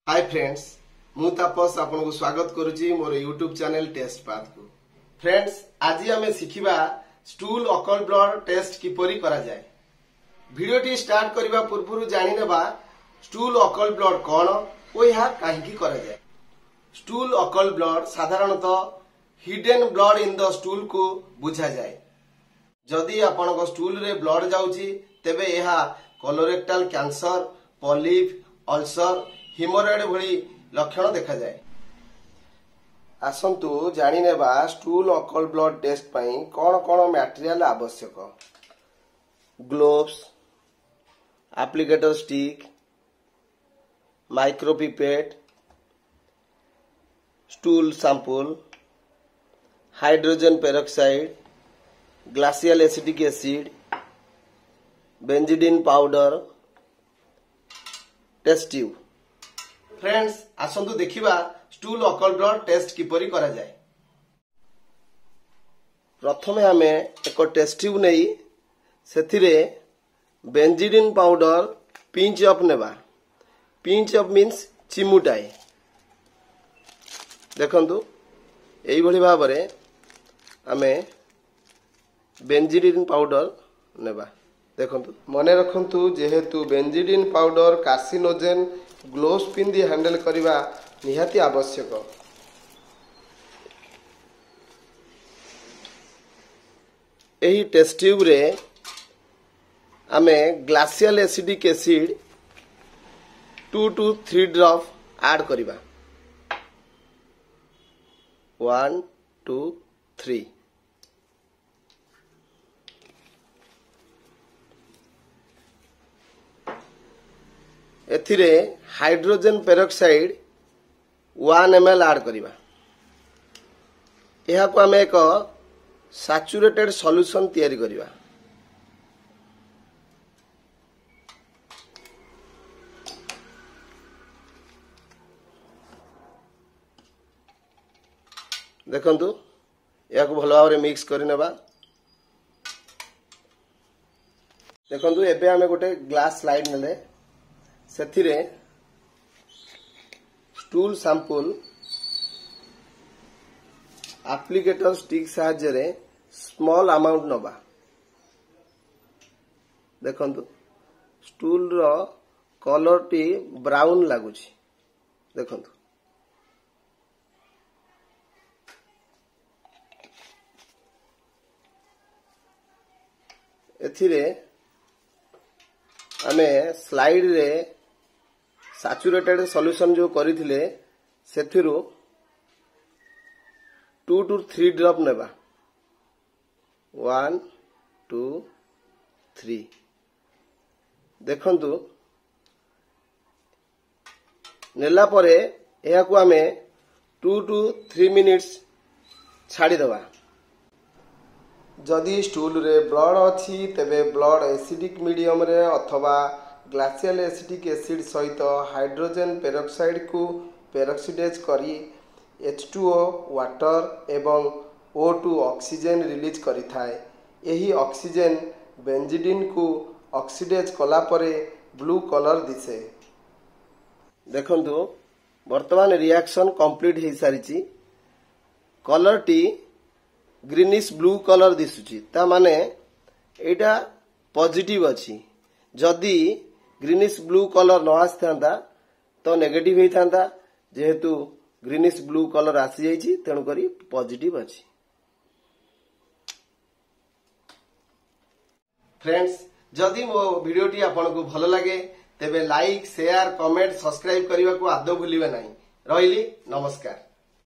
Hi friends, मु तापस आपन को स्वागत करुची मोर यूट्यूब चैनल टेस्ट पाथ को। फ्रेंड्स, आज आमे सिखिबा स्टूल अकल्ट ब्लड टेस्ट किपरि करा जाय। वीडियोटी स्टार्ट करिबा पूर्वरु जानि नेबा स्टूल अकल्ट ब्लड कोन ओ यहा काहेकि करा जाय। स्टूल अकल्ट ब्लड साधारणतः hidden blood in the stool को बुझा जाय। जदि आपन को स्टूल रे ब्लड जाउची तेबे यहा colorectal cancer, polyp, ulcer, haemorrhoid भली लक्षण देखा जाए। आसंतु जानि नेबा स्टूल अकल्ट ब्लड टेस्ट पई कोन कोन मटेरियल आवश्यक। Gloves, applicator stick, micropipette, stool sample, hydrogen peroxide, glacial acetic acid, benzidine powder, test tube. Friends, आसंतु देखिबा स्टूल अकल्ट ब्लड टेस्ट किपरि करा जाय। प्रथमे हमें एक टेस्ट ट्यूब नहीं सेथिरे बेंजीडिन पाउडर पिंच अप नेबा। पिंच अप मीन्स चिमुटाए। देखंतु एई भली भाबरे हमें बेंजीडिन पाउडर नेबा। देखंतु मने रखंतु जेहेतु बेंजीडिन पाउडर कार्सिनोजेन ग्लोव्स पिंदी हैंडल करिबा निहाती आवश्यक। एही टेस्ट ट्यूब रे आमे glacial acidic acid 2 to 3 drop add करिबा। 1 2 3। एथिरे हाइड्रोजन पेरोक्साइड 1 ml ऐड करिबा। एहा को हमें एक सैचुरेटेड सॉल्यूशन तैयारी करिबा। देखंतु या को भलो भाबरे मिक्स करि नेबा। देखंतु एबे हमें गोटे ग्लास स्लाइड नेले सेथिरे स्टूल सैंपल एप्लीकेटर स्टिक साहाय्य स्मॉल अमाउंट नबा। देखंतु स्टूल रो कलर टी ब्राउन लागुची। देखंतु एथिरे आमे स्लाइड रे सैचुरेटेड सॉल्यूशन जो करिथिले सेथिरु 2 to 3 ड्रॉप नेबा। 1 2 3। देखंतु नेला परे एहा को आमे 2 to 3 मिनिट्स छाडी दबा। जदि स्टूल रे ब्लड अछि तेबे ब्लड एसिडिक मीडियम रे अथवा ग्लासियल एसिटिक एसिड सहित हाइड्रोजन पेरोक्साइड को पेरोक्सीडेज करी H2O वाटर एवं O2 ऑक्सीजन रिलीज करिथाए। एही ऑक्सीजन बेंजीडिन को ऑक्सीडेज कला परे ब्लू कलर दिसे। देखंतु वर्तमान रिएक्शन कंप्लीट हे सारिची। कलर टी ग्रीनिश ब्लू कलर दिसुची, ता माने एटा पॉजिटिव अछि। जदि ग्रीनिश ब्लू कलर न आसथांता तो नेगेटिव हे थांता। जेहेतु ग्रीनिश ब्लू कलर आसी जाइछि तेणु करी पॉजिटिव अछि। फ्रेंड्स, जदि मो वीडियोटी आपन को भलो लागे तेबे लाइक, शेयर, कमेंट, सब्सक्राइब करबा को आदो भूलिबे नाही। रहिली, नमस्कार।